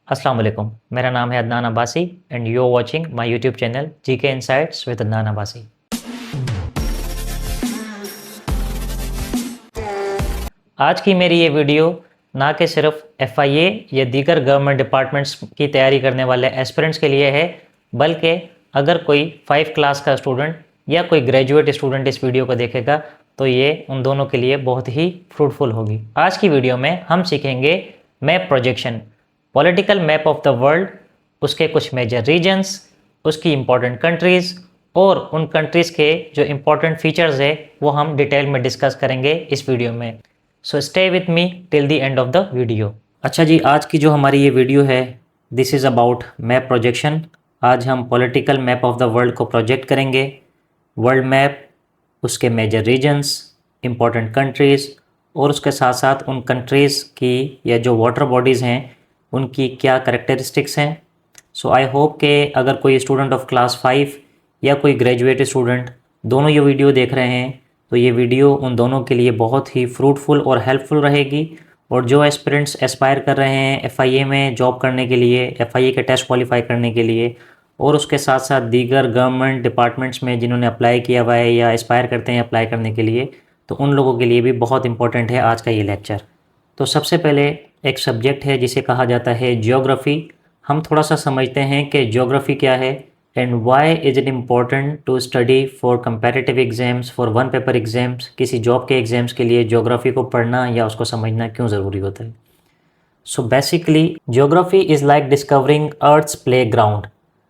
अस्सलाम वालेकुम। मेरा नाम है Adnan Abbasi and you are watching my YouTube channel GK insights with Adnan Abbasi. आज की मेरी ये वीडियो ना कि सिर्फ एफआईए या दीगर गवर्नमेंट डिपार्टमेंट्स की तैयारी करने वाले एस्पिरेंट्स के लिए है, बल्कि अगर कोई 5 क्लास का स्टूडेंट या कोई ग्रेजुएट स्टूडेंट इस वीडियो को देखेगा तो ये उन दोनों के लिए बहुत ही फ्रूटफुल होगी। आज की वीडियो में हम सीखेंगे map projection, political map of the world, उसके कुछ मेजर रीजन्स, उसकी इम्पोर्टेंट कंट्रीज़ और उन कंट्रीज़ के जो इम्पोर्टेंट फीचर्स है वो हम डिटेल में डिस्कस करेंगे इस वीडियो में। So stay with me till the end of the video. अच्छा जी, आज की जो हमारी ये वीडियो है this is about map projection. आज हम political map of the world को प्रोजेक्ट करेंगे। वर्ल्ड मैप, उसके मेजर रीजन्स, इम्पोर्टेंट कंट्रीज़ और उसके साथ साथ उन कंट्रीज़ की या जो वाटर बॉडीज़ हैं उनकी क्या करैक्टरिस्टिक्स हैं। सो आई होप कि अगर कोई स्टूडेंट ऑफ क्लास 5 या कोई ग्रेजुएट स्टूडेंट दोनों ये वीडियो देख रहे हैं तो ये वीडियो उन दोनों के लिए बहुत ही फ्रूटफुल और हेल्पफुल रहेगी। और जो एस्पिरेंट्स एस्पायर कर रहे हैं एफआईए में जॉब करने के लिए, एफआईए के टेस्ट क्वालिफाई करने के लिए, और उसके साथ साथ दीगर गवर्नमेंट डिपार्टमेंट्स में जिन्होंने अप्लाई किया हुआ है या एस्पायर करते हैं अप्लाई करने के लिए, तो उन लोगों के लिए भी बहुत इंपॉर्टेंट है आज का ये लेक्चर। तो सबसे पहले एक सब्जेक्ट है जिसे कहा जाता है ज्योग्राफी। हम थोड़ा सा समझते हैं कि ज्योग्राफी क्या है and why is it important to study for comparative exams, for one paper exams. किसी जॉब के एग्जाम्स के लिए ज्योग्राफी को पढ़ना या उसको समझना क्यों ज़रूरी होता है। So basically geography is like discovering earth's playground.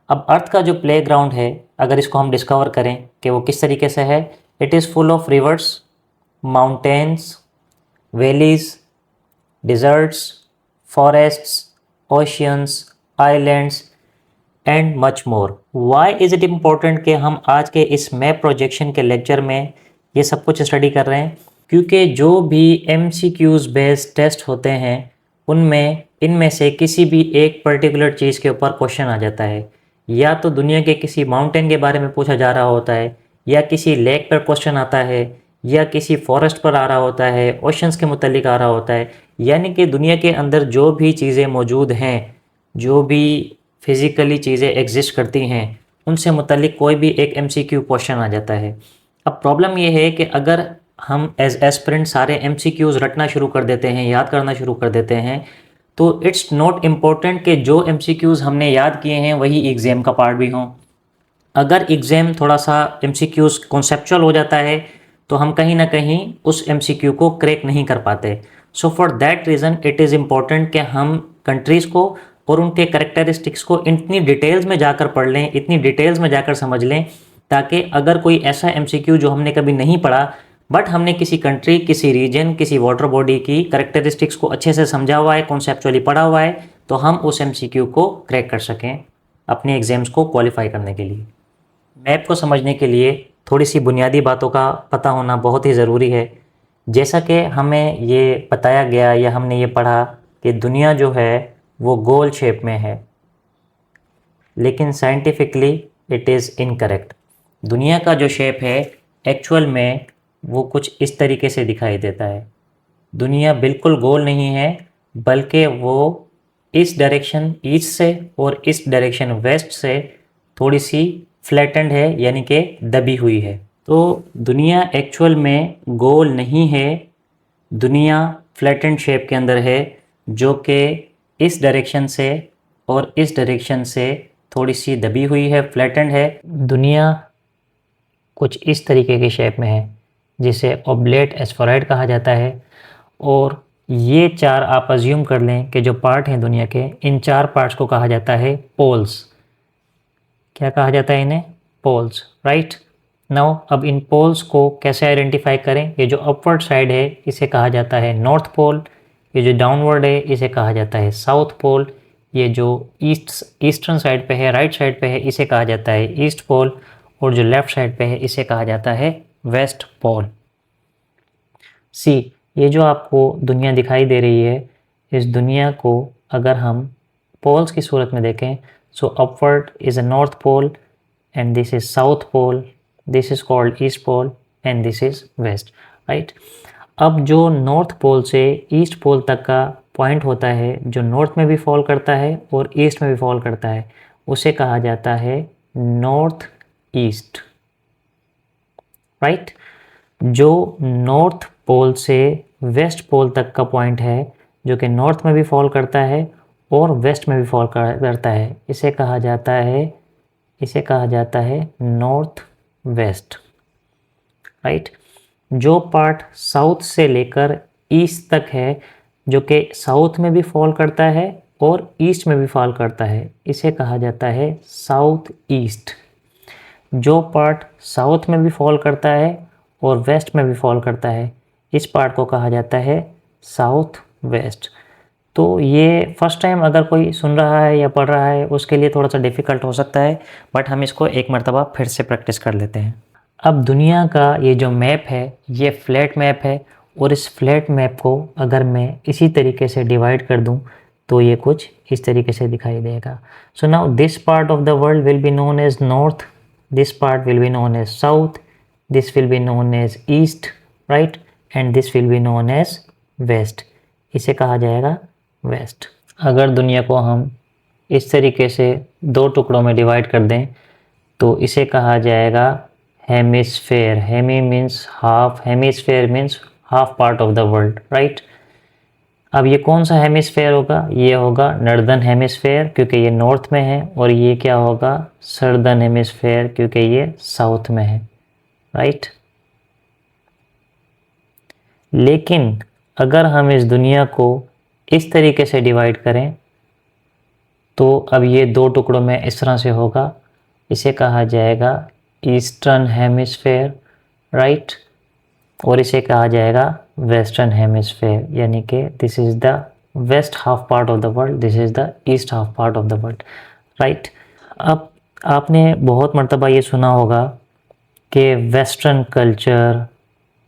अब अर्थ का जो प्ले ग्राउंड है अगर इसको हम डिस्कवर करें कि वो किस तरीके से है, it is full of rivers, mountains, valleys, deserts, forests, oceans, islands and much more. Why is it important कि हम आज के इस मैप प्रोजेक्शन के लेक्चर में ये सब कुछ स्टडी कर रहे हैं? क्योंकि जो भी MCQs बेस्ड टेस्ट होते हैं उनमें इनमें से किसी भी एक पर्टिकुलर चीज़ के ऊपर क्वेश्चन आ जाता है। या तो दुनिया के किसी माउंटेन के बारे में पूछा जा रहा होता है, या किसी लेक पर क्वेश्चन आता है, या किसी फॉरेस्ट पर आ रहा होता है, ओशंस के मुतालिक आ रहा होता है। यानी कि दुनिया के अंदर जो भी चीज़ें मौजूद हैं, जो भी फिज़िकली चीज़ें एग्जिस्ट करती हैं, उनसे मुतालिक कोई भी एक MCQ क्वेश्चन आ जाता है। अब प्रॉब्लम ये है कि अगर हम एज एस्पिरेंट सारे MCQs रटना शुरू कर देते हैं, याद करना शुरू कर देते हैं, तो इट्स नॉट इम्पोर्टेंट कि जो MCQs हमने याद किए हैं वही एग्ज़ाम का पार्ट भी हों। अगर एग्ज़ाम थोड़ा सा MCQs कॉन्सेप्चुअल हो जाता है तो हम कहीं ना कहीं उस MCQ को क्रैक नहीं कर पाते। So for that reason it is important कि हम कंट्रीज़ को और उनके करेक्टरिस्टिक्स को इतनी डिटेल्स में जाकर पढ़ लें, इतनी डिटेल्स में जाकर समझ लें, ताकि अगर कोई ऐसा MCQ जो हमने कभी नहीं पढ़ा बट हमने किसी कंट्री, किसी रीजन, किसी वाटर बॉडी की करेक्टरिस्टिक्स को अच्छे से समझा हुआ है, कॉन्सेप्चुअली पढ़ा हुआ है, तो हम उस MCQ को क्रैक कर सकें अपने एग्ज़ाम्स को क्वालिफाई करने के लिए। मैप को समझने के लिए थोड़ी सी बुनियादी बातों का पता होना बहुत ही ज़रूरी है। जैसा कि हमें ये बताया गया या हमने ये पढ़ा कि दुनिया जो है वो गोल शेप में है, लेकिन साइंटिफिकली इट इज़ इनकरेक्ट। दुनिया का जो शेप है एक्चुअल में वो कुछ इस तरीके से दिखाई देता है। दुनिया बिल्कुल गोल नहीं है, बल्कि वो इस डायरेक्शन ईस्ट से और इस डायरेक्शन वेस्ट से थोड़ी सी फ्लैटेंड है, यानी कि दबी हुई है। तो दुनिया एक्चुअल में गोल नहीं है, दुनिया फ्लैटेंड शेप के अंदर है, जो कि इस डायरेक्शन से और इस डायरेक्शन से थोड़ी सी दबी हुई है, फ्लैटेंड है। दुनिया कुछ इस तरीके की शेप में है जिसे ओब्लेट एस्फेरॉइड कहा जाता है। और ये चार आप अज्यूम कर लें कि जो पार्ट हैं दुनिया के, इन चार पार्ट्स को कहा जाता है पोल्स। क्या कहा जाता है इन्हें? Poles, right. नाउ अब इन पोल्स को कैसे आइडेंटिफाई करें? ये जो अपवर्ड साइड है इसे कहा जाता है नॉर्थ पोल, ये जो डाउनवर्ड है इसे कहा जाता है साउथ पोल, ये जो ईस्टर्न साइड पे है, राइट साइड पे है, इसे कहा जाता है ईस्ट पोल, और जो लेफ़्ट साइड पे है इसे कहा जाता है वेस्ट पोल। सी, ये जो आपको दुनिया दिखाई दे रही है, इस दुनिया को अगर हम पोल्स की सूरत में देखें, so upward is a north pole and this is south pole, this is called east pole and this is west, right. अब जो नॉर्थ पोल से ईस्ट पोल तक का पॉइंट होता है जो नॉर्थ में भी फॉल करता है और ईस्ट में भी फॉल करता है, उसे कहा जाता है नॉर्थ ईस्ट, राइट। जो नॉर्थ पोल से वेस्ट पोल तक का पॉइंट है, जो कि नॉर्थ में भी फॉल करता है और वेस्ट में भी फॉल करता है, इसे कहा जाता है नॉर्थ वेस्ट, राइट। जो पार्ट साउथ से लेकर ईस्ट तक है, जो कि साउथ में भी फॉल करता है और ईस्ट में भी फॉल करता है, इसे कहा जाता है साउथ ईस्ट। जो पार्ट साउथ में भी फॉल करता है और वेस्ट में भी फॉल करता है, इस पार्ट को कहा जाता है साउथ वेस्ट। तो ये फर्स्ट टाइम अगर कोई सुन रहा है या पढ़ रहा है उसके लिए थोड़ा सा डिफ़िकल्ट हो सकता है, बट हम इसको एक मरतबा फिर से प्रैक्टिस कर लेते हैं। अब दुनिया का ये जो मैप है ये फ्लैट मैप है, और इस फ्लैट मैप को अगर मैं इसी तरीके से डिवाइड कर दूं तो ये कुछ इस तरीके से दिखाई देगा। So now this part of the world will be known as north, this part will be known as south, this will be known as east, right, and this will be known as west. इसे कहा जाएगा waste. अगर दुनिया को हम इस तरीके से दो टुकड़ों में डिवाइड कर दें तो इसे कहा जाएगा hemisphere. Hemi means half, hemisphere means half part of the world, right. अब ये कौन सा हेमिस्फेयर होगा? ये होगा नॉर्दर्न हेमिस्फेयर क्योंकि ये नॉर्थ में है, और ये क्या होगा? सदर्न हेमिस्फेयर क्योंकि ये साउथ में है, राइट। लेकिन अगर हम इस दुनिया को इस तरीके से डिवाइड करें तो अब ये दो टुकड़ों में इस तरह से होगा। इसे कहा जाएगा ईस्टर्न हेमिस्फेयर, राइट, और इसे कहा जाएगा वेस्टर्न हेमिस्फेयर, यानी कि this is the west half part of the world, this is the east half part of the world, right. अब आपने बहुत मर्तबा ये सुना होगा कि western culture,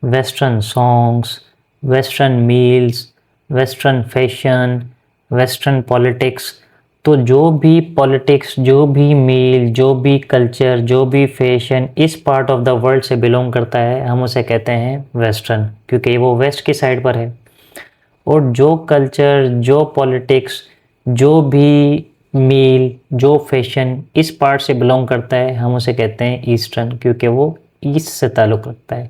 western songs, western meals, western fashion, western politics. तो जो भी पॉलिटिक्स, जो भी मील, जो भी कल्चर, जो भी फैशन इस पार्ट ऑफ द वर्ल्ड से बिलोंग करता है, हम उसे कहते हैं वेस्टर्न, क्योंकि वो वेस्ट की साइड पर है। और जो कल्चर, जो पॉलिटिक्स, जो भी मील, जो फैशन इस पार्ट से बिलोंग करता है, हम उसे कहते हैं ईस्टर्न, क्योंकि वो ईस्ट से ताल्लुक़ रखता है।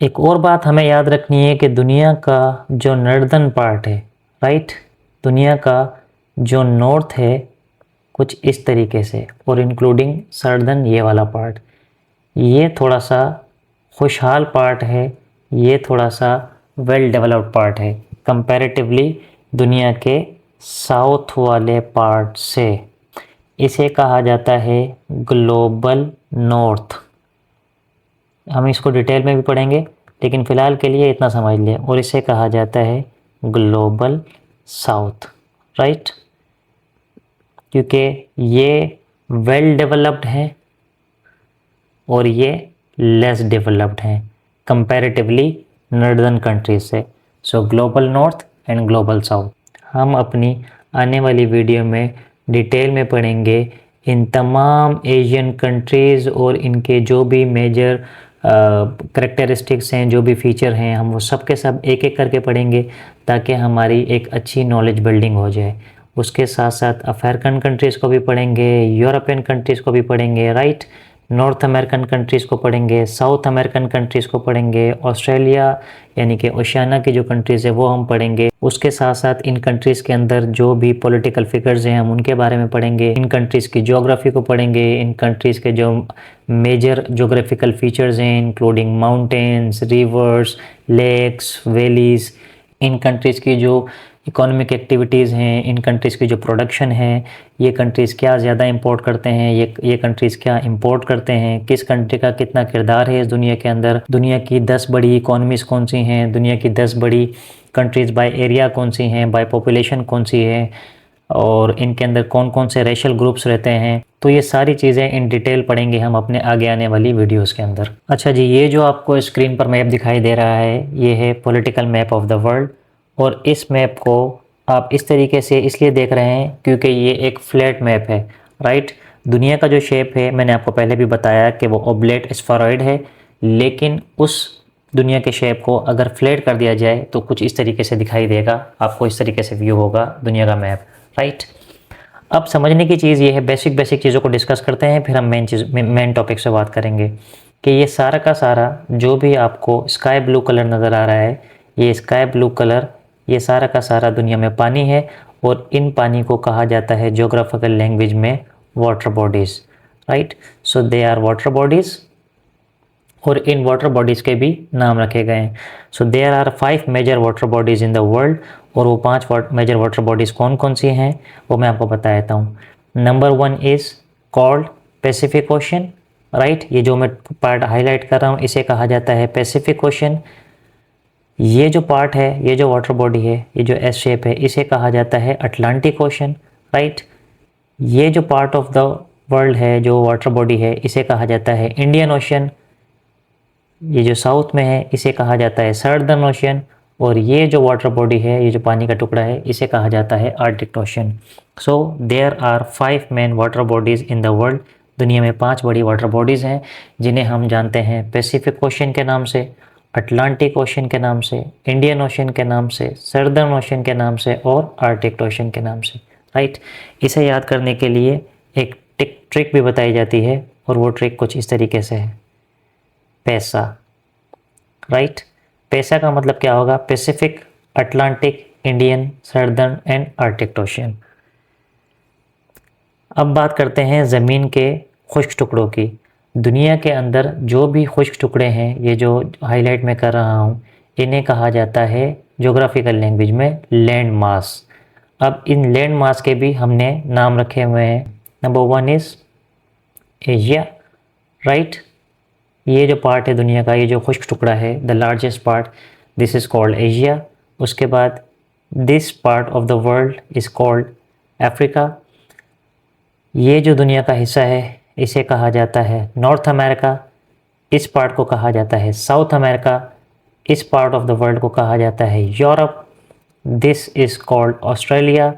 एक और बात हमें याद रखनी है कि दुनिया का जो नॉर्दर्न पार्ट है, राइट, दुनिया का जो नॉर्थ है कुछ इस तरीके से, और इंक्लूडिंग सदर्न ये वाला पार्ट, ये थोड़ा सा खुशहाल पार्ट है, ये थोड़ा सा वेल डेवलप्ड पार्ट है कंपैरेटिवली दुनिया के साउथ वाले पार्ट से। इसे कहा जाता है ग्लोबल नॉर्थ। हम इसको डिटेल में भी पढ़ेंगे, लेकिन फ़िलहाल के लिए इतना समझ लें। और इसे कहा जाता है ग्लोबल साउथ, राइट, क्योंकि ये वेल डेवलप्ड हैं और ये लेस डेवलप्ड हैं कंपैरेटिवली नॉर्दर्न कंट्रीज से। सो global north and global south. हम अपनी आने वाली वीडियो में डिटेल में पढ़ेंगे इन तमाम एशियन कंट्रीज़ और इनके जो भी मेजर करैक्टरिस्टिक्स हैं, जो भी फ़ीचर हैं, हम वो सब के सब एक एक करके पढ़ेंगे ताकि हमारी एक अच्छी नॉलेज बिल्डिंग हो जाए। उसके साथ साथ अफ्रीकन कंट्रीज़ को भी पढ़ेंगे, यूरोपियन कंट्रीज़ को भी पढ़ेंगे, राइट, नॉर्थ अमेरिकन कंट्रीज़ को पढ़ेंगे, साउथ अमेरिकन कंट्रीज़ को पढ़ेंगे, ऑस्ट्रेलिया यानी कि ओशियाना की जो कंट्रीज़ है वो हम पढ़ेंगे। उसके साथ साथ इन कंट्रीज़ के अंदर जो भी पॉलिटिकल फिगर्स हैं हम उनके बारे में पढ़ेंगे, इन कंट्रीज़ की ज्योग्राफी को पढ़ेंगे, इन कंट्रीज़ के जो मेजर ज्योग्राफिकल फीचर्स हैं including mountains, rivers, lakes, valleys, इन कंट्रीज़ की जो इकोनॉमिक एक्टिविटीज़ हैं, इन कंट्रीज़ की जो प्रोडक्शन है, ये कंट्रीज़ क्या ज़्यादा इंपोर्ट करते हैं, ये कंट्रीज़ क्या इंपोर्ट करते हैं, किस कंट्री का कितना किरदार है इस दुनिया के अंदर, दुनिया की 10 बड़ी इकोनॉमीज़ कौन सी हैं, दुनिया की 10 बड़ी कंट्रीज़ बाय एरिया कौन सी हैं, बाय पॉपुलेशन कौन सी है, और इनके अंदर कौन कौन से रेशल ग्रुप्स रहते हैं। तो ये सारी चीज़ें इन डिटेल पढ़ेंगे हम अपने आगे आने वाली वीडियोज़ के अंदर। अच्छा जी, ये जो आपको स्क्रीन पर मैप दिखाई दे रहा है ये है political map of the world, और इस मैप को आप इस तरीके से इसलिए देख रहे हैं क्योंकि ये एक फ्लैट मैप है, राइट। दुनिया का जो शेप है मैंने आपको पहले भी बताया कि वो ओब्लेट स्फेरॉइड है, लेकिन उस दुनिया के शेप को अगर फ्लैट कर दिया जाए तो कुछ इस तरीके से दिखाई देगा, आपको इस तरीके से व्यू होगा दुनिया का मैप, राइट। अब समझने की चीज़ ये है, बेसिक चीज़ों को डिस्कस करते हैं, फिर हम मेन टॉपिक से बात करेंगे कि ये सारा का सारा जो भी आपको स्काई ब्लू कलर नज़र आ रहा है, ये स्काई ब्लू कलर, ये सारा का सारा दुनिया में पानी है और इन पानी को कहा जाता है ज्योग्राफिकल लैंग्वेज में water bodies, right. So they are water bodies और इन वाटर बॉडीज़ के भी नाम रखे गए हैं। So there are 5 major water bodies in the world, और वो 5 मेजर वाटर बॉडीज़ कौन कौन सी हैं वो मैं आपको बता देता हूँ। Number 1 is called Pacific ocean, right. ये जो मैं पार्ट हाईलाइट कर रहा हूँ इसे कहा जाता है पैसिफिक ओशन। ये जो पार्ट है, ये जो वाटर बॉडी है, ये जो एस शेप है, इसे कहा जाता है अटलांटिक ओशन, राइट। ये जो पार्ट ऑफ द वर्ल्ड है, जो वाटर बॉडी है, इसे कहा जाता है इंडियन ओशन। ये जो साउथ में है इसे कहा जाता है सर्दर्न ओशन, और ये जो वाटर बॉडी है, ये जो पानी का टुकड़ा है, इसे कहा जाता है Arctic Ocean. So there are 5 main water bodies in the world. दुनिया में 5 बड़ी वाटर बॉडीज़ हैं जिन्हें हम जानते हैं पैसिफिक ओशन के नाम से, अटलांटिक ओशन के नाम से, इंडियन ओशन के नाम से, सर्दर्न ओशन के नाम से और आर्कटिक ओशन के नाम से, राइट। इसे याद करने के लिए एक ट्रिक भी बताई जाती है, और वो ट्रिक कुछ इस तरीके से है, पैसा, राइट। पैसा का मतलब क्या होगा, Pacific, Atlantic, Indian, southern and Arctic ocean. अब बात करते हैं ज़मीन के खुश्क टुकड़ों की। दुनिया के अंदर जो भी खुश्क टुकड़े हैं, ये जो हाईलाइट मैं कर रहा हूँ, इन्हें कहा जाता है ज्योग्राफिकल लैंग्वेज में लैंड मास। अब इन लैंड मास के भी हमने नाम रखे हुए हैं। Number 1 is Asia, right. ये जो पार्ट है दुनिया का, ये जो खुश्क टुकड़ा है, the largest part, this is called Asia. उसके बाद this part of the world is called Africa. ये जो दुनिया का हिस्सा है इसे कहा जाता है नॉर्थ अमेरिका। इस पार्ट को कहा जाता है साउथ अमेरिका। इस पार्ट ऑफ द वर्ल्ड को कहा जाता है Europe. This is called Australia.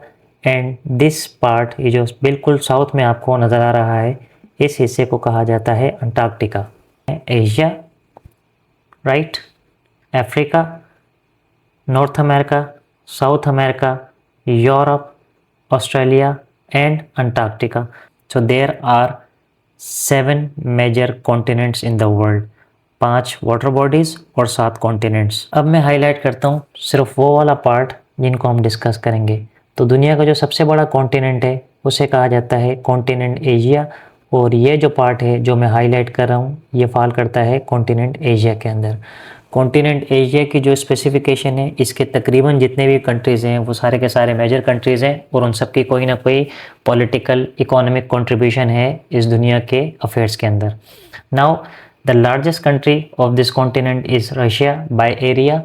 And this part, ये जो बिल्कुल साउथ में आपको नज़र आ रहा है, इस हिस्से को कहा जाता है Antarctica. Asia, right, Africa, North America, South America, Europe, Australia and Antarctica. So there are 7 major continents in the world, 5 water bodies और 7 कॉन्टिनेंट्स। अब मैं हाईलाइट करता हूँ सिर्फ वो वाला पार्ट जिनको हम डिस्कस करेंगे। तो दुनिया का जो सबसे बड़ा कॉन्टिनेंट है उसे कहा जाता है कॉन्टिनेंट एशिया, और ये जो पार्ट है जो मैं हाईलाइट कर रहा हूँ ये फॉल करता है कॉन्टिनेंट एशिया के अंदर। कॉन्टिनेंट एशिया की जो स्पेसिफिकेशन है, इसके तकरीबन जितने भी कंट्रीज़ हैं वो सारे के सारे मेजर कंट्रीज़ हैं, और उन सब की कोई ना कोई पॉलिटिकल इकोनॉमिक कंट्रीब्यूशन है इस दुनिया के अफेयर्स के अंदर। Now the largest country of this continent is Russia by area.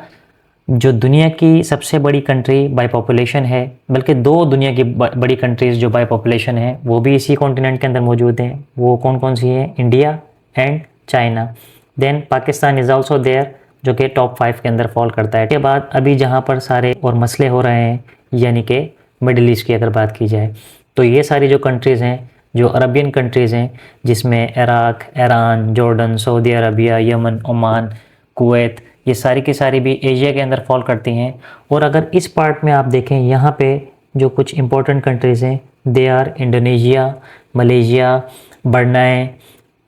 जो दुनिया की सबसे बड़ी कंट्री बाय पॉपुलेशन है, बल्कि 2 दुनिया की बड़ी कंट्रीज़ जो बाय पॉपुलेशन है वो भी इसी कॉन्टिनेंट के अंदर मौजूद हैं। वो कौन कौन सी हैं, India and China. Then Pakistan is also there, जो कि टॉप 5 के अंदर फॉल करता है। के बाद अभी जहाँ पर सारे और मसले हो रहे हैं, यानी कि मिडिल ईस्ट की अगर बात की जाए, तो ये सारी जो कंट्रीज़ हैं, जो अरबियन कंट्रीज़ हैं, जिसमें Iraq, Iran, Jordan, Saudi Arabia, Yemen, Oman, Kuwait, ये सारी की सारी भी एशिया के अंदर फॉल करती हैं। और अगर इस पार्ट में आप देखें, यहाँ पे जो कुछ इंपॉर्टेंट कंट्रीज़ हैं, they are Indonesia, Malaysia, Brunei,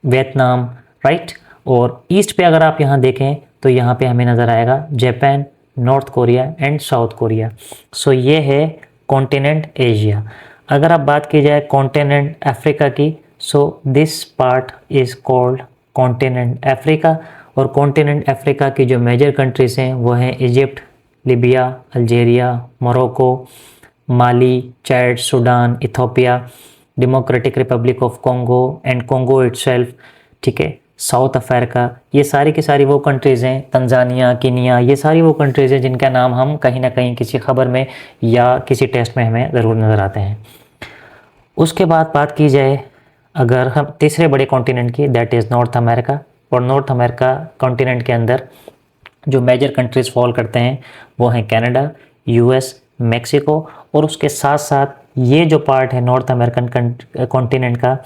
Vietnam, right. और ईस्ट पे अगर आप यहाँ देखें तो यहाँ पे हमें नज़र आएगा Japan, North Korea and South Korea. So ये है कॉन्टिनेंट एशिया। अगर आप बात की जाए कॉन्टिनेंट अफ्रीका की, सो this part is called continent Africa. और कॉन्टिनेंट अफ्रीका की जो मेजर कंट्रीज़ हैं वो हैं Egypt, Libya, Algeria, Morocco, Mali, Chad, Sudan, Ethiopia, democratic Republic of Congo and Congo itself, ठीक है, साउथ अफ्रीका। ये सारी की सारी वो कंट्रीज़ हैं, तंजानिया, कीनिया, ये सारी वो कंट्रीज़ हैं जिनका नाम हम कहीं ना कहीं किसी खबर में या किसी टेस्ट में हमें ज़रूर नज़र आते हैं। उसके बाद बात की जाए अगर हम तीसरे बड़े कॉन्टिनेंट की, दैट इज़ नॉर्थ अमेरिका। और नॉर्थ अमेरिका कॉन्टिनेंट के अंदर जो मेजर कंट्रीज़ फॉल करते हैं वो हैं कनाडा, यूएस, मेक्सिको, और उसके साथ साथ ये जो पार्ट है नॉर्थ अमेरिकन कॉन्टिनेंट का,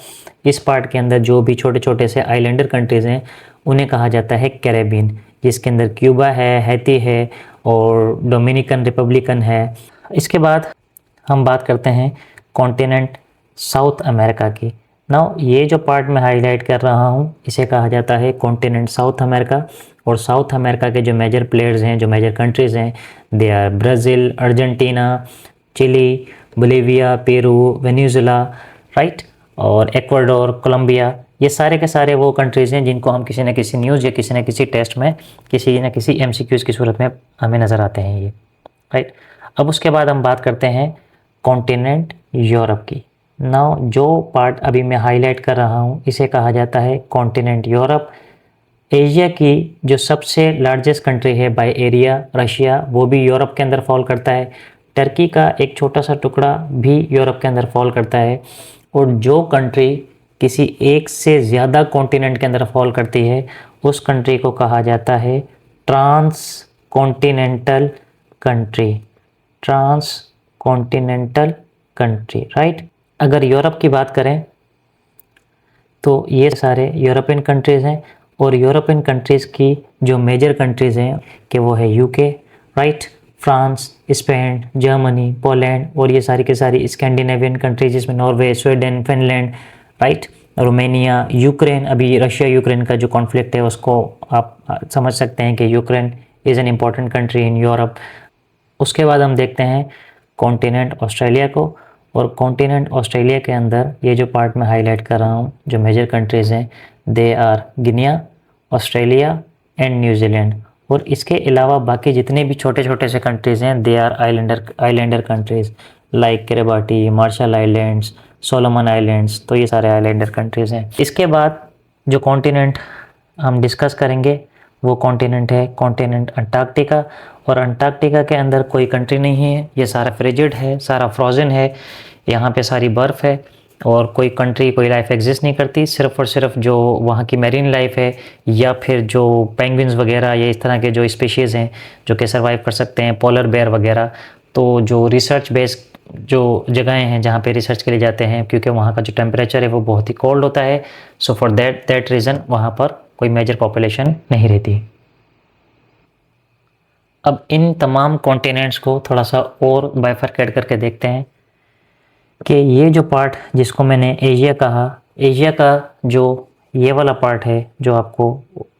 इस पार्ट के अंदर जो भी छोटे छोटे से आइलैंडर कंट्रीज़ हैं उन्हें कहा जाता है कैरेबियन। जिसके अंदर क्यूबा है, हैती है और डोमिनिकन रिपब्लिकन है। इसके बाद हम बात करते हैं कॉन्टिनेंट साउथ अमेरिका की। नाउ ये जो पार्ट मैं हाईलाइट कर रहा हूँ इसे कहा जाता है कॉन्टिनेंट साउथ अमेरिका। और साउथ अमेरिका के जो मेजर प्लेयर्स हैं, जो मेजर कंट्रीज़ हैं, they are Brazil, Argentina, Chile, Bolivia, Peru, Venezuela, right, और इक्वाडोर, कोलंबिया। ये सारे के सारे वो कंट्रीज़ हैं जिनको हम किसी न किसी न्यूज़ या किसी न किसी टेस्ट में किसी न किसी MCQs की सूरत में हमें नज़र आते हैं ये, राइट। अब उसके बाद हम बात करते हैं कॉन्टिनेंट यूरोप की। नाउ जो पार्ट अभी मैं हाईलाइट कर रहा हूँ इसे कहा जाता है कॉन्टिनेंट यूरोप। एशिया की जो सबसे लार्जेस्ट कंट्री है बाय एरिया, रशिया, वो भी यूरोप के अंदर फॉल करता है। टर्की का एक छोटा सा टुकड़ा भी यूरोप के अंदर फॉल करता है। और जो कंट्री किसी एक से ज़्यादा कॉन्टिनेंट के अंदर फॉल करती है उस कंट्री को कहा जाता है transcontinental country. Transcontinental country, right. अगर यूरोप की बात करें तो ये सारे यूरोपियन कंट्रीज़ हैं। और यूरोपियन कंट्रीज़ की जो मेजर कंट्रीज़ हैं कि वो है UK, right, France, Spain, Germany, Poland और ये सारी के सारी स्कैंडिनेवियन कंट्रीज जिसमें Norway, Sweden, Finland, right, Romania, Ukraine. अभी रशिया यूक्रेन का जो कॉन्फ्लिक्ट है उसको आप समझ सकते हैं कि Ukraine is an important country in Europe. उसके बाद हम देखते हैं कॉन्टिनेंट ऑस्ट्रेलिया को। और कॉन्टिनेंट ऑस्ट्रेलिया के अंदर ये जो पार्ट मैं हाईलाइट कर रहा हूँ, जो मेजर कंट्रीज़ हैं, they are Guinea, Australia and New Zealand. और इसके अलावा बाकी जितने भी छोटे छोटे से कंट्रीज़ हैं they are islander countries like Kiribati, Marshall Islands, Solomon Islands. तो ये सारे आइलैंडर कंट्रीज़ हैं। इसके बाद जो कॉन्टिनेंट हम डिस्कस करेंगे वो कॉन्टिनेंट है कॉन्टिनेंट अंटार्कटिका। और अंटार्कटिका के अंदर कोई कंट्री नहीं है, ये सारा फ्रिजिड है, सारा फ्रोज़न है, यहाँ पे सारी बर्फ़ है और कोई कंट्री, कोई लाइफ एग्जिस्ट नहीं करती। सिर्फ़ और सिर्फ जो वहाँ की मैरीन लाइफ है या फिर जो पेंगुइन्स वगैरह या इस तरह के जो स्पीशीज़ हैं जो कि सर्वाइव कर सकते हैं, पोलर बेयर वगैरह। तो जो रिसर्च बेस्ड जो जगहें हैं जहाँ पे रिसर्च के लिए जाते हैं, क्योंकि वहाँ का जो टेम्परेचर है वो बहुत ही कोल्ड होता है, सो फॉर दैट रीज़न वहाँ पर कोई मेजर पॉपुलेशन नहीं रहती। अब इन तमाम कॉन्टिनेंट्स को थोड़ा सा और बाइफरकेट करके देखते हैं कि ये जो पार्ट जिसको मैंने एशिया कहा, एशिया का जो ये वाला पार्ट है जो आपको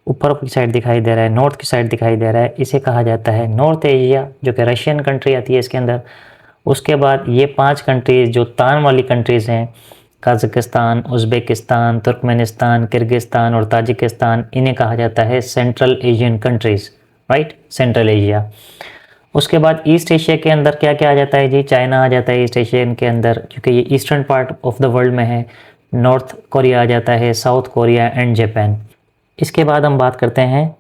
ऊपर की साइड दिखाई दे रहा है, नॉर्थ की साइड दिखाई दे रहा है, इसे कहा जाता है नॉर्थ एशिया, जो कि रशियन कंट्री आती है इसके अंदर। उसके बाद ये 5 कंट्रीज़ जो तान वाली कंट्रीज़ हैं, कज़ाकिस्तान, उज़्बेकिस्तान, तुर्कमेनिस्तान, किर्गिस्तान और ताजिकिस्तान, इन्हें कहा जाता है central Asian countries, right, central Asia. उसके बाद ईस्ट एशिया के अंदर क्या क्या आ जाता है जी? चाइना आ जाता है ईस्ट एशियन के अंदर, क्योंकि ये eastern part of the world में है। नॉर्थ कोरिया आ जाता है, साउथ कोरिया एंड जापान। इसके बाद हम बात करते हैं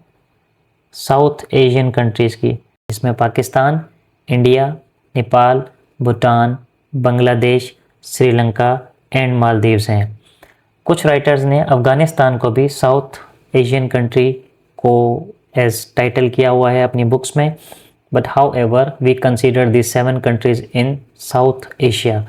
साउथ एशियन कंट्रीज़ की, जिसमें पाकिस्तान, इंडिया, नेपाल, भूटान, बांग्लादेश, श्रीलंका एंड मालदीव्स हैं। कुछ राइटर्स ने अफ़गानिस्तान को भी साउथ एशियन कंट्री को एज टाइटल किया हुआ है अपनी बुक्स में, but however we consider this 7 countries in South Asia.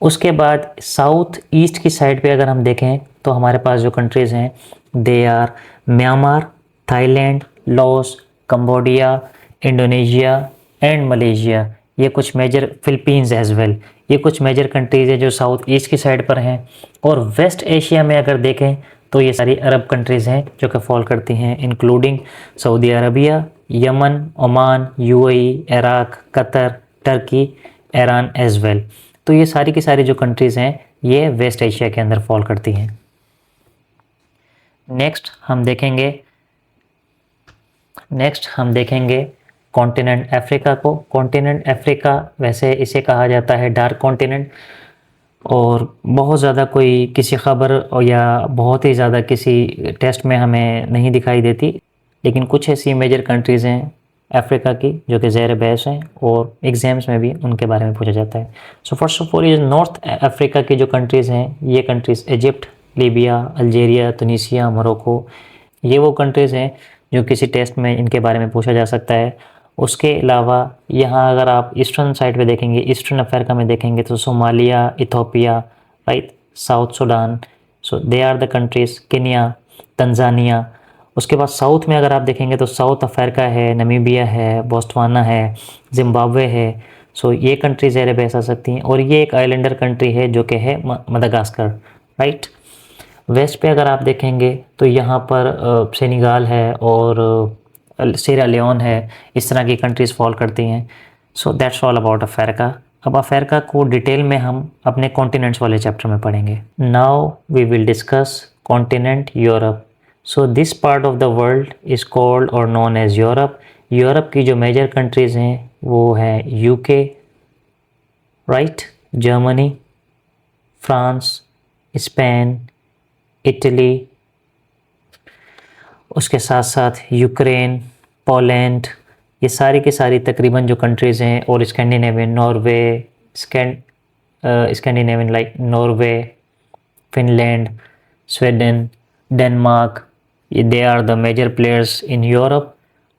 उसके बाद साउथ ईस्ट की साइड पे अगर हम देखें तो हमारे पास जो कंट्रीज़ हैं they are Myanmar, Thailand, Laos, Cambodia, Indonesia and Malaysia. ये कुछ मेजर, फिलीपींस एज वेल, ये कुछ मेजर कंट्रीज़ है जो साउथ ईस्ट की साइड पर हैं। और वेस्ट एशिया में अगर देखें तो ये सारी अरब कंट्रीज़ हैं जो कि फॉल करती हैं, including Saudi Arabia, Yemen, Oman, UAE, Iraq, Qatar, Turkey, Iran as well. तो ये सारी की सारी जो कंट्रीज़ हैं ये वेस्ट एशिया के अंदर फॉल करती हैं। नेक्स्ट हम देखेंगे कॉन्टिनेंट अफ्रीका को। कॉन्टिनेंट अफ्रीका वैसे इसे कहा जाता है डार्क कॉन्टिनेंट, और बहुत ज़्यादा कोई किसी ख़बर या बहुत ही ज़्यादा किसी टेस्ट में हमें नहीं दिखाई देती, लेकिन कुछ ऐसी मेजर कंट्रीज़ हैं अफ्रीका की जो कि ज़ेर बहस हैं और एग्ज़ाम्स में भी उनके बारे में पूछा जाता है। सो फर्स्ट ऑफ ऑल ये नॉर्थ अफ्रीका की जो कंट्रीज़ हैं, ये countries Egypt, Libya, Algeria, Tunisia, Morocco, ये वो कंट्रीज़ हैं जो किसी टेस्ट में इनके बारे में पूछा जा सकता है। उसके अलावा यहाँ अगर आप ईस्टर्न साइड पे देखेंगे, ईस्टर्न अफ्रीका में देखेंगे तो Somalia, Ethiopia, right, South Sudan, so they are the countries, Kenya, Tanzania. उसके बाद साउथ में अगर आप देखेंगे तो साउथ अफ्रीका है, नमीबिया है, बोस्टवाना है, जिम्बाब्वे है। सो ये कंट्रीज़ एरे बेस आ सकती हैं। और ये एक आइलैंडर कंट्री है जो कि है मदागास्कर, राइट। वेस्ट पे अगर आप देखेंगे तो यहाँ पर सेनेगल है और सीरा लियोन है, इस तरह की कंट्रीज़ फॉल करती हैं। So that's all about Africa. अब अफ्रीका को डिटेल में हम अपने कॉन्टिनेंट्स वाले चैप्टर में पढ़ेंगे। Now we will discuss continent Europe. So this part of the world is called और नोन एज यूरोप। यूरोप की जो मेजर कंट्रीज़ हैं वो है UK, right, Germany, France, Spain, Italy, उसके साथ साथ यूक्रेन, पोलैंड, ये सारी की सारी तकरीबन जो कंट्रीज़ हैं, और Scandinavian, Norway, Scandinavian like Norway, Finland, Sweden, Denmark, they are the major players in Europe.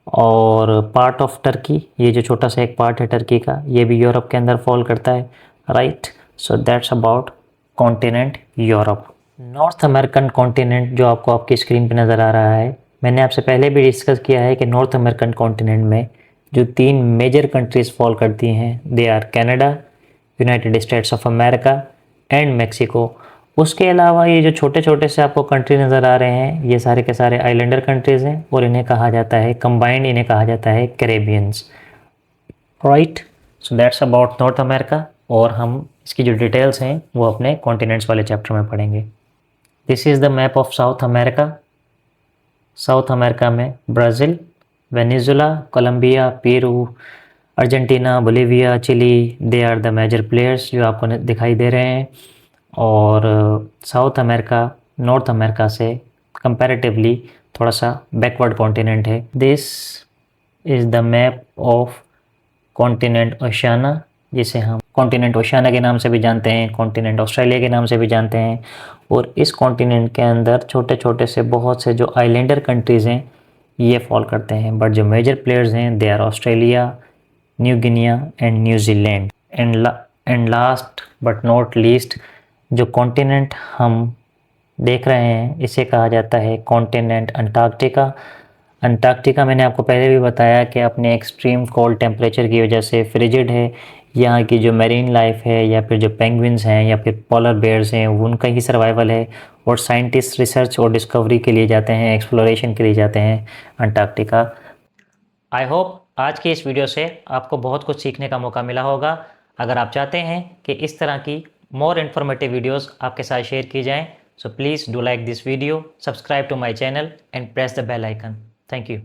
और पार्ट ऑफ टर्की, ये जो छोटा सा एक पार्ट है टर्की का, ये भी यूरोप के अंदर फॉल करता है, right. So that's about continent Europe. North American continent जो आपको आपकी स्क्रीन पे नज़र आ रहा है, मैंने आपसे पहले भी डिस्कस किया है कि नॉर्थ अमेरिकन कॉन्टिनेंट में जो 3 मेजर कंट्रीज़ फॉल करती हैं, they are Canada, United States of America and Mexico. उसके अलावा ये जो छोटे छोटे से आपको कंट्री नज़र आ रहे हैं, ये सारे के सारे आइलैंडर कंट्रीज़ हैं, और इन्हें कहा जाता है कंबाइंड, इन्हें कहा जाता है Caribbeans, right. So that's about North America. और हम इसकी जो डिटेल्स हैं वो अपने कॉन्टिनेंट्स वाले चैप्टर में पढ़ेंगे। This is the map of South America. South America में Brazil, Venezuela, Colombia, Peru, Argentina, Bolivia, Chile, they are the major players जो आपको दिखाई दे रहे हैं। और साउथ अमेरिका नॉर्थ अमेरिका से कंपैरेटिवली थोड़ा सा बैकवर्ड कॉन्टिनेंट है। This is the map of continent Oceania, जिसे हम कॉन्टिनेंट ओशियाना के नाम से भी जानते हैं, कॉन्टिनेंट ऑस्ट्रेलिया के नाम से भी जानते हैं। और इस कॉन्टिनेंट के अंदर छोटे छोटे से बहुत से जो आइलैंडर कंट्रीज़ हैं ये फॉल करते हैं, बट जो मेजर प्लेयर्स हैं they are Australia, New Guinea and New Zealand. And last but not least, जो कॉन्टिनेंट हम देख रहे हैं इसे कहा जाता है कॉन्टिनेंट अंटार्कटिका। अंटार्कटिका मैंने आपको पहले भी बताया कि अपने एक्सट्रीम कोल्ड टेम्परेचर की वजह से फ्रिजिड है। यहाँ की जो मैरीन लाइफ है, या फिर जो पेंगुइन्स हैं, या फिर पोलर बेयर्स हैं, उनका ही सर्वाइवल है। और साइंटिस्ट रिसर्च और डिस्कवरी के लिए जाते हैं, एक्सप्लोरेशन के लिए जाते हैं अंटार्कटिका। आई होप आज की इस वीडियो से आपको बहुत कुछ सीखने का मौका मिला होगा। अगर आप चाहते हैं कि इस तरह की मोर इन्फॉर्मेटिव वीडियोस आपके साथ शेयर की जाएं, so please do like this video, subscribe to my channel and press the bell icon. Thank you.